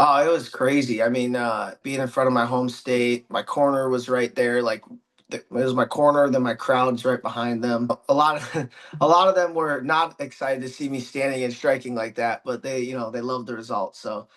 Oh, it was crazy. I mean, being in front of my home state, my corner was right there. Like it was my corner, then my crowd's right behind them. A lot of a lot of them were not excited to see me standing and striking like that, but they loved the result. So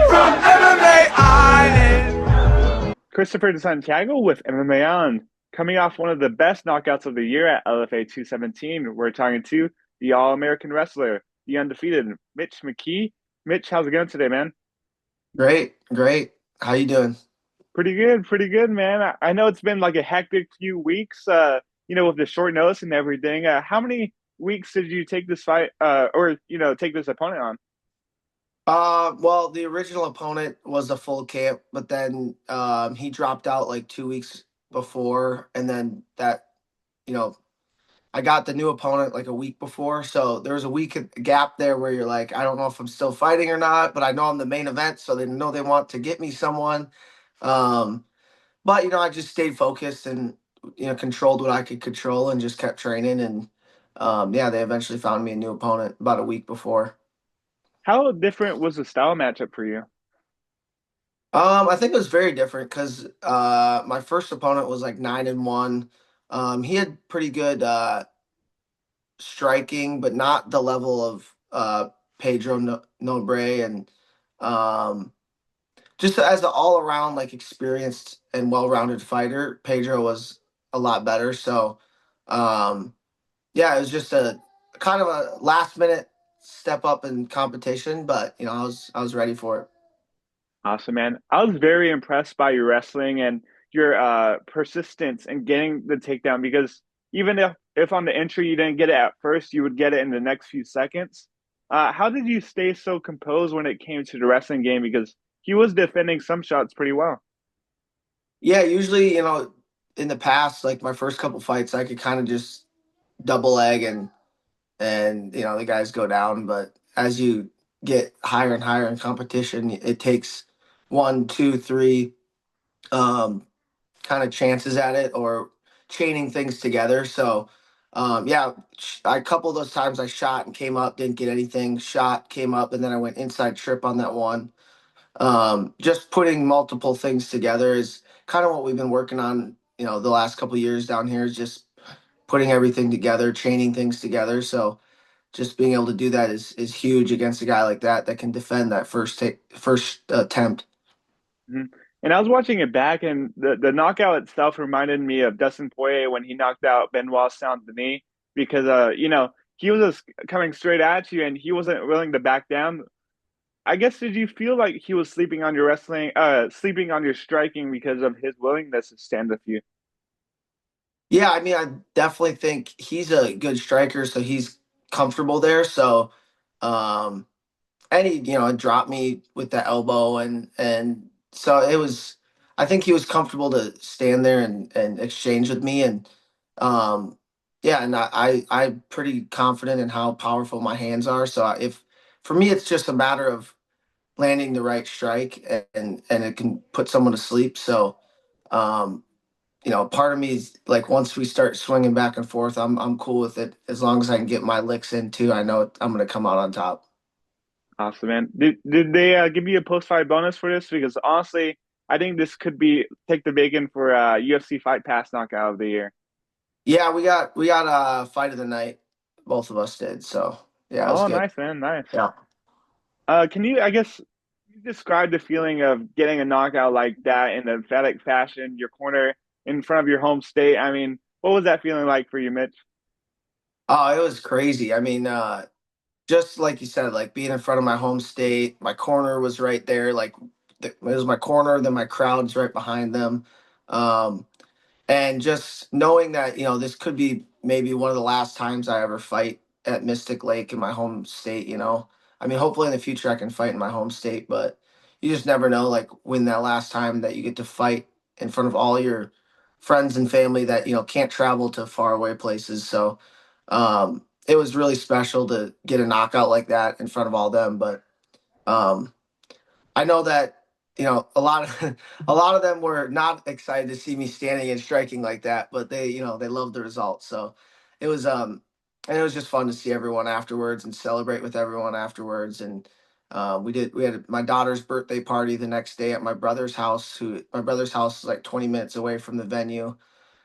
From MMA Island. Christopher de Santiago with MMA Island. Coming off one of the best knockouts of the year at LFA 217, we're talking to the All American wrestler, the undefeated Mitch McKee. Mitch, how's it going today, man? great, great. How you doing? Pretty good, man. I know it's been like a hectic few weeks, with the short notice and everything. How many weeks did you take this fight, or take this opponent on? Well, the original opponent was a full camp, but then he dropped out like 2 weeks before, and then you know, I got the new opponent like a week before, so there was a week gap there where you're like, I don't know if I'm still fighting or not, but I know I'm the main event, so they know they want to get me someone. Um, but I just stayed focused and controlled what I could control and just kept training, and yeah, they eventually found me a new opponent about a week before. How different was the style matchup for you? I think it was very different because my first opponent was like 9-1. He had pretty good striking, but not the level of Pedro Nobre, and um, just as an all around like experienced and well rounded fighter, Pedro was a lot better. So um, yeah, it was just a kind of a last minute step up in competition, but I was ready for it. Awesome, man. I was very impressed by your wrestling and your persistence in getting the takedown because even if on the entry you didn't get it at first, you would get it in the next few seconds. How did you stay so composed when it came to the wrestling game? Because he was defending some shots pretty well. Yeah, usually in the past, like my first couple fights, I could kind of just double leg and the guys go down. But as you get higher and higher in competition, it takes one, two, three um, kind of chances at it or chaining things together. So yeah, a couple of those times I shot and came up, didn't get anything. Shot, came up, and then I went inside trip on that one. Just putting multiple things together is kind of what we've been working on. The last couple of years down here is just putting everything together, chaining things together. So just being able to do that is huge against a guy like that can defend that first attempt. Mhm. And I was watching it back, and the knockout itself reminded me of Dustin Poirier when he knocked out Benoit Saint Denis because he was just coming straight at you and he wasn't willing to back down. I guess did you feel like he was sleeping on your striking because of his willingness to stand with you? Yeah, I mean, I definitely think he's a good striker, so he's comfortable there. So, um, and he, dropped me with the elbow, and so it was. I think he was comfortable to stand there and exchange with me, and um, yeah, and I'm pretty confident in how powerful my hands are. So if for me, it's just a matter of landing the right strike, and it can put someone to sleep. So. Um, part of me is like once we start swinging back and forth, I'm cool with it as long as I can get my licks in too. I know I'm gonna come out on top. Awesome, man. Did they give you a post fight bonus for this? Because honestly, I think this could be take the bacon for UFC Fight Pass knockout of the year. Yeah, we got a fight of the night. Both of us did. So yeah, it was Oh, good. nice, man, nice. Yeah. Can you, I guess, you describe the feeling of getting a knockout like that in emphatic fashion, your corner in front of your home state? I mean, what was that feeling like for you, Mitch? Oh, it was crazy. I mean, just like you said, like being in front of my home state, my corner was right there. Like it was my corner, then my crowd's right behind them. Um, and just knowing that this could be maybe one of the last times I ever fight at Mystic Lake in my home state. I mean, hopefully in the future I can fight in my home state, but you just never know like when that last time that you get to fight in front of all your friends and family that can't travel to far away places. So it was really special to get a knockout like that in front of all them. But um I know that a lot of a lot of them were not excited to see me standing and striking like that, but they loved the result. So it was and it was just fun to see everyone afterwards and celebrate with everyone afterwards. And we had my daughter's birthday party the next day at my brother's house. Who My brother's house is like 20 minutes away from the venue.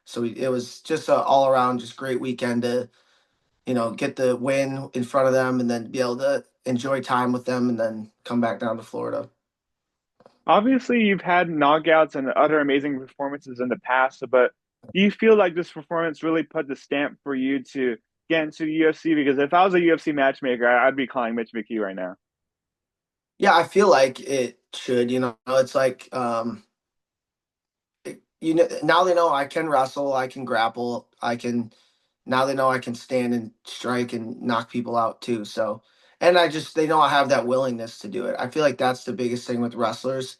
So it was just a all around just great weekend to get the win in front of them and then be able to enjoy time with them and then come back down to Florida. Obviously, you've had knockouts and other amazing performances in the past, but do you feel like this performance really put the stamp for you to get into the UFC? Because if I was a UFC matchmaker, I'd be calling Mitch McKee right now. Yeah, I feel like it should. It's like now they know I can wrestle, I can grapple, I can. Now they know I can stand and strike and knock people out too. So, and they know I have that willingness to do it. I feel like that's the biggest thing with wrestlers.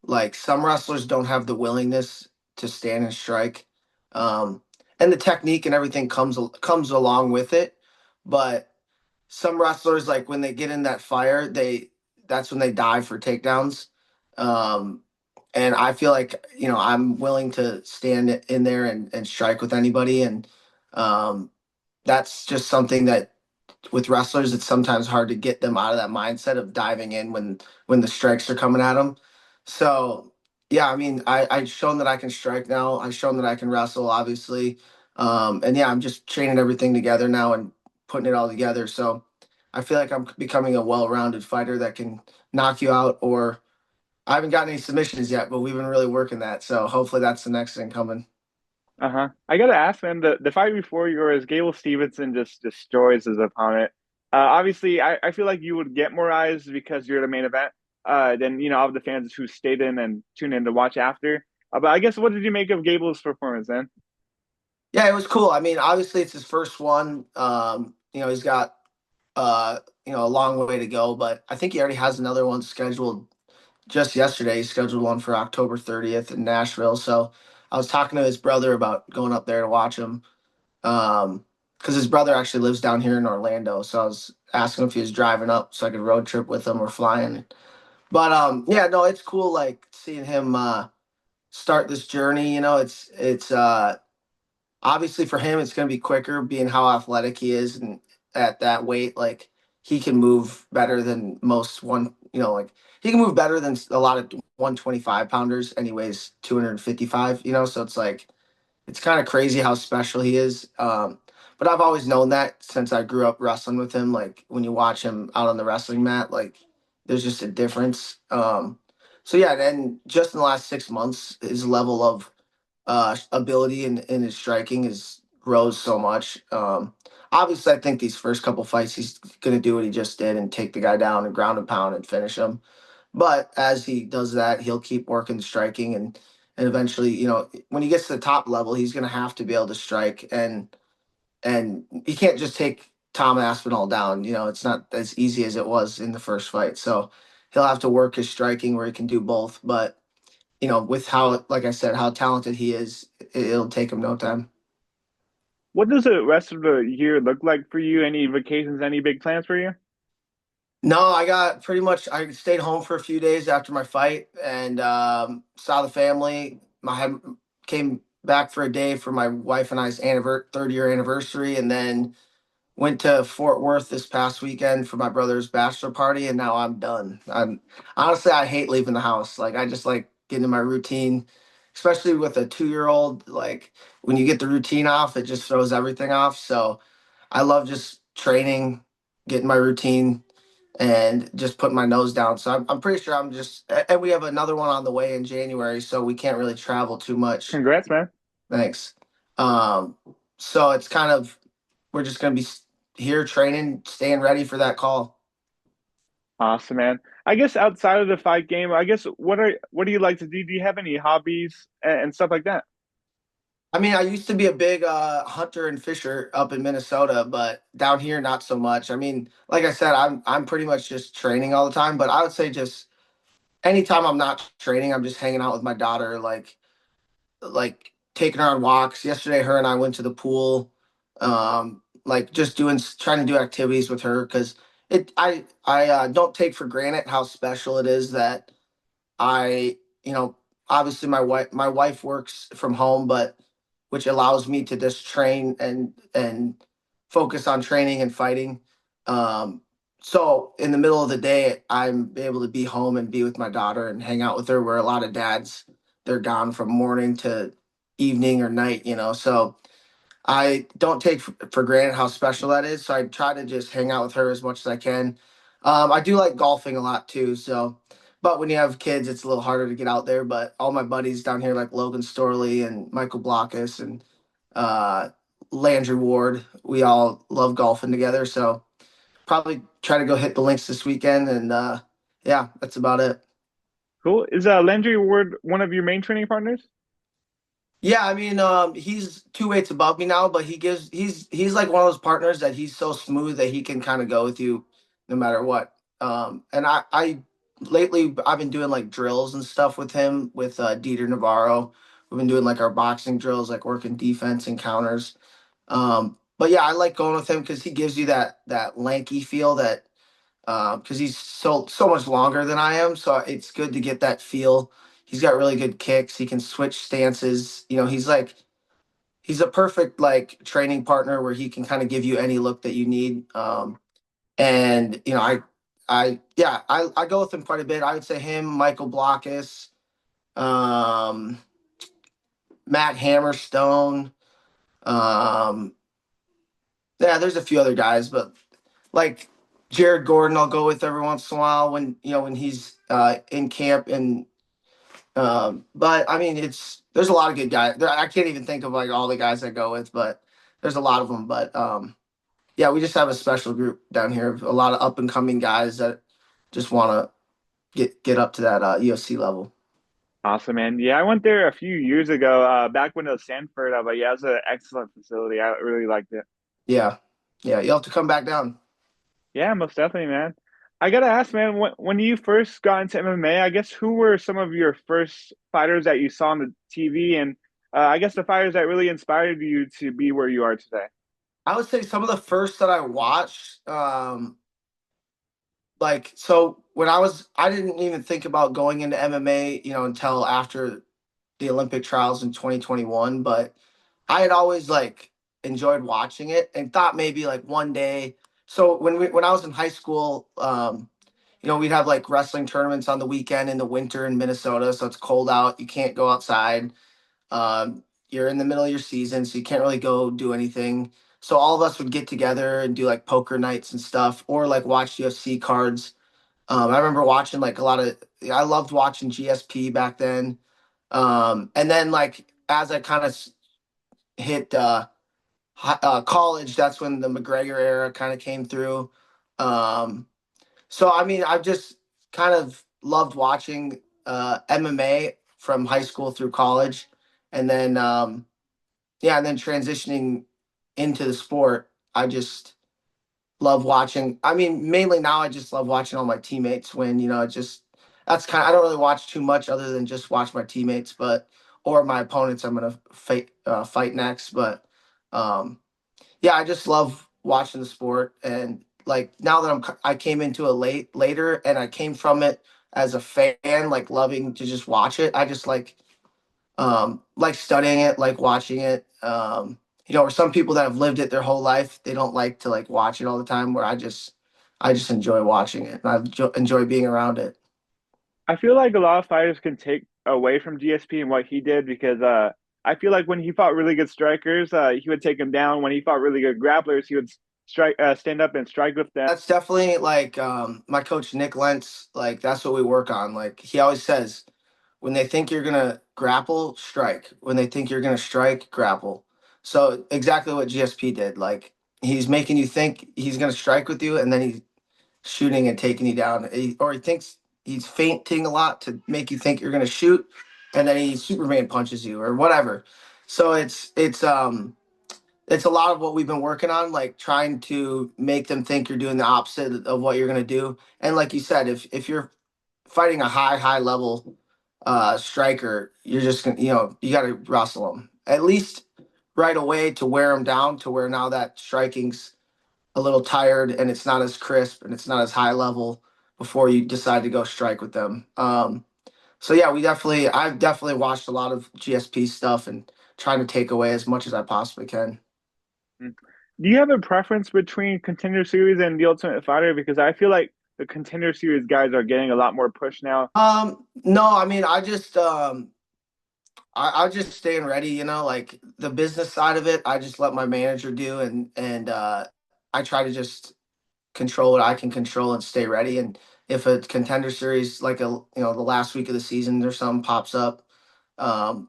Like some wrestlers don't have the willingness to stand and strike, um, and the technique and everything comes along with it. But some wrestlers, like when they get in that fire, that's when they dive for takedowns. Um, and I feel like I'm willing to stand in there and strike with anybody, and um, that's just something that with wrestlers, it's sometimes hard to get them out of that mindset of diving in when the strikes are coming at them. So yeah, I mean, I've shown that I can strike now. I've shown that I can wrestle, obviously, and yeah, I'm just training everything together now and putting it all together. So I feel like I'm becoming a well-rounded fighter that can knock you out. Or I haven't gotten any submissions yet, but we've been really working that. So hopefully that's the next thing coming. Uh-huh. I gotta ask, man, the fight before yours, Gable Steveson just destroys his opponent. Obviously, I feel like you would get more eyes because you're the main event, than all the fans who stayed in and tuned in to watch after. But I guess what did you make of Gable's performance then? Yeah, it was cool. I mean, obviously it's his first one. He's got a long way to go, but I think he already has another one scheduled just yesterday. He scheduled one for October 30th in Nashville. So I was talking to his brother about going up there to watch him. Because his brother actually lives down here in Orlando. So I was asking if he was driving up so I could road trip with him or flying. But yeah, no, it's cool like seeing him start this journey. It's obviously for him it's going to be quicker being how athletic he is, and at that weight like he can move better than most like he can move better than a lot of 125 pounders anyways 255, so it's like it's kind of crazy how special he is. But I've always known that since I grew up wrestling with him. Like when you watch him out on the wrestling mat, like there's just a difference. So yeah, and just in the last 6 months his level of ability in his striking is grows so much. Obviously, I think these first couple fights he's going to do what he just did and take the guy down and ground and pound and finish him. But as he does that, he'll keep working the striking and eventually, when he gets to the top level, he's going to have to be able to strike and he can't just take Tom Aspinall down. It's not as easy as it was in the first fight. So he'll have to work his striking where he can do both. But with how, like I said, how talented he is, it'll take him no time. What does the rest of the year look like for you? Any vacations, any big plans for you? No, I got pretty much. I stayed home for a few days after my fight and saw the family. Came back for a day for my wife and I's third year anniversary, and then went to Fort Worth this past weekend for my brother's bachelor party, and now I'm done. I'm honestly I hate leaving the house. Like I just like getting in my routine, especially with a 2 year old. Like when you get the routine off, it just throws everything off. So I love just training, getting my routine, and just putting my nose down. So I'm pretty sure and we have another one on the way in January, so we can't really travel too much. Congrats, man. Thanks. Um, so it's kind of we're just going to be here training, staying ready for that call. Awesome, man. I guess outside of the fight game, I guess what do you like to do? Do you have any hobbies and stuff like that? I mean, I used to be a big hunter and fisher up in Minnesota, but down here not so much. I mean, like I said, I'm pretty much just training all the time. But I would say just anytime I'm not training, I'm just hanging out with my daughter, like taking her on walks. Yesterday, her and I went to the pool, like just trying to do activities with her because I don't take for granted how special it is that I, you know, obviously my wife works from home, but which allows me to just train and focus on training and fighting. Um, so in the middle of the day, I'm able to be home and be with my daughter and hang out with her. Where a lot of dads, they're gone from morning to evening or night, So I don't take for granted how special that is. So I try to just hang out with her as much as I can. I do like golfing a lot too. But when you have kids, it's a little harder to get out there. But all my buddies down here, like Logan Storley and Michael Blockus and uh, Landry Ward, we all love golfing together. So probably try to go hit the links this weekend. And yeah, that's about it. Cool. Is Landry Ward one of your main training partners? Yeah, I mean, he's two weights above me now, but he's like one of those partners that he's so smooth that he can kind of go with you no matter what. And I lately I've been doing like drills and stuff with him with Dieter Navarro. We've been doing like our boxing drills, like working defense and counters. But yeah, I like going with him because he gives you that lanky feel that because he's so much longer than I am. So it's good to get that feel. He's got really good kicks. He can switch stances. He's a perfect like training partner where he can kind of give you any look that you need. And I go with him quite a bit. I would say him, Michael Blockus, um, Matt Hammerstone. Um, yeah, there's a few other guys, but like Jared Gordon, I'll go with every once in a while when he's in camp. And but I mean, there's a lot of good guys. I can't even think of like all the guys I go with, but there's a lot of them. But yeah, we just have a special group down here of a lot of up and coming guys that just want to get up to that UFC level. Awesome, man. Yeah, I went there a few years ago, back when it was Sanford. But yeah, it was an excellent facility. I really liked it. Yeah, yeah, you'll have to come back down. Yeah, most definitely, man. I gotta ask, man, when you first got into MMA, I guess who were some of your first fighters that you saw on the TV, and I guess the fighters that really inspired you to be where you are today? I would say some of the first that I watched, like so when I didn't even think about going into MMA, until after the Olympic trials in 2021, but I had always like enjoyed watching it and thought maybe like one day. So when I was in high school, we'd have like wrestling tournaments on the weekend in the winter in Minnesota, so it's cold out, you can't go outside. You're in the middle of your season, so you can't really go do anything. So all of us would get together and do like poker nights and stuff, or like watch UFC cards. I remember watching like a lot of. I loved watching GSP back then. And then like as I kind of hit college, that's when the McGregor era kind of came through. Um, so I mean, I've just kind of loved watching MMA from high school through college, and then yeah, and then transitioning into the sport. I just love watching. I mean, mainly now I just love watching all my teammates win. It just that's kind of I don't really watch too much other than just watch my teammates, but or my opponents I'm gonna fight next. But um, yeah, I just love watching the sport. And like now that I came into it later, and I came from it as a fan, like loving to just watch it. I just like studying it, like watching it. Or some people that have lived it their whole life, they don't like to like watch it all the time. Where I just enjoy watching it, and enjoy being around it. I feel like a lot of fighters can take away from GSP and what he did because I feel like when he fought really good strikers, he would take them down. When he fought really good grapplers, he would stand up and strike with them. That's definitely like my coach Nick Lentz. Like that's what we work on. Like he always says, when they think you're gonna grapple, strike. When they think you're gonna strike, grapple. So exactly what GSP did. Like he's making you think he's gonna strike with you, and then he's shooting and taking you down. Or he thinks he's feinting a lot to make you think you're gonna shoot, and then he Superman punches you or whatever. So it's a lot of what we've been working on, like trying to make them think you're doing the opposite of what you're gonna do. And like you said, if you're fighting a high level striker, you're just gonna you got to wrestle them at least right away to wear them down to where now that striking's a little tired and it's not as crisp and it's not as high level before you decide to go strike with them. So yeah, I've definitely watched a lot of GSP stuff and trying to take away as much as I possibly can. Mm. Do you have a preference between Contender Series and The Ultimate Fighter? Because I feel like the Contender Series guys are getting a lot more push now. No, I mean, I just staying ready, like the business side of it, I just let my manager do, and I try to just control what I can control and stay ready. And if a contender series like the last week of the season or something pops up,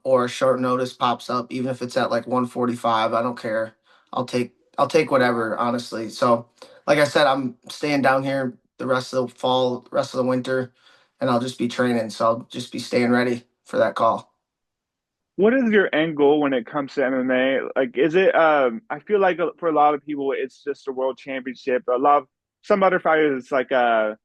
or a short notice pops up, even if it's at like 145, I don't care. I'll take whatever, honestly. So like I said, I'm staying down here the rest of the fall, rest of the winter, and I'll just be training. So I'll just be staying ready for that call. What is your end goal when it comes to MMA? Like, is it, I feel like for a lot of people, it's just a world championship. Some other fighters, it's like, the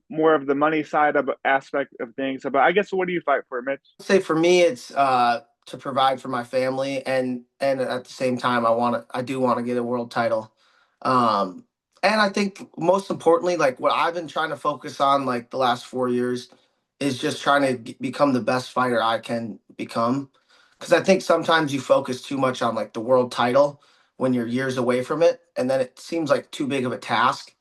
more of the money side of aspect of things. But I guess, what do you fight for, Mitch? Say for me, it's to provide for my family, and at the same time, I do want to get a world title. Um, and I think most importantly, like what I've been trying to focus on like the last 4 years is just trying to become the best fighter I can become. Because I think sometimes you focus too much on like the world title when you're years away from it, and then it seems like too big of a task.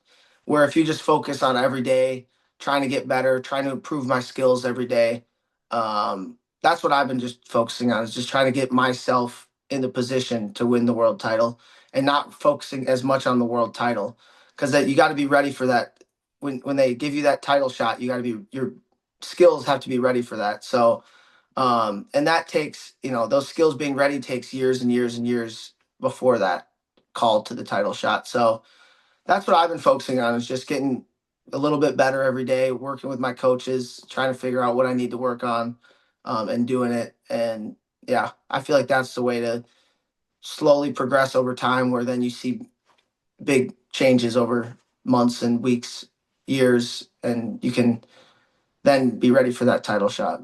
Where if you just focus on every day, trying to get better, trying to improve my skills every day, that's what I've been just focusing on, is just trying to get myself in the position to win the world title and not focusing as much on the world title, because that you got to be ready for that. When they give you that title shot, you got to be your skills have to be ready for that. So and that takes, those skills being ready takes years and years and years before that call to the title shot. So that's what I've been focusing on, is just getting a little bit better every day, working with my coaches, trying to figure out what I need to work on, and doing it. And yeah, I feel like that's the way to slowly progress over time, where then you see big changes over months and weeks, years, and you can then be ready for that title shot.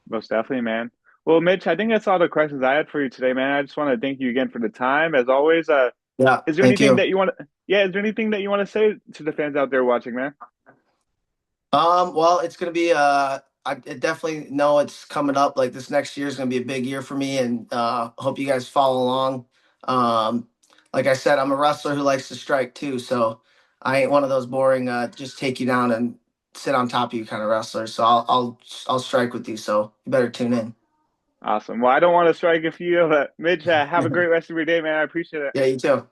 Most definitely, man. Well, Mitch, I think that's all the questions I had for you today, man. I just want to thank you again for the time. As always, Yeah, is there thank anything you. that you want to, yeah, is there anything that you want to say to the fans out there watching, man? Well, it's gonna be I definitely know it's coming up. Like this next year is gonna be a big year for me, and hope you guys follow along. Um, like I said, I'm a wrestler who likes to strike too, so I ain't one of those boring just take you down and sit on top of you kind of wrestlers. So I'll strike with you. So you better tune in. Awesome. Well, I don't want to strike a few, but Mitch, have a great rest of your day, man. I appreciate it. Yeah, you too.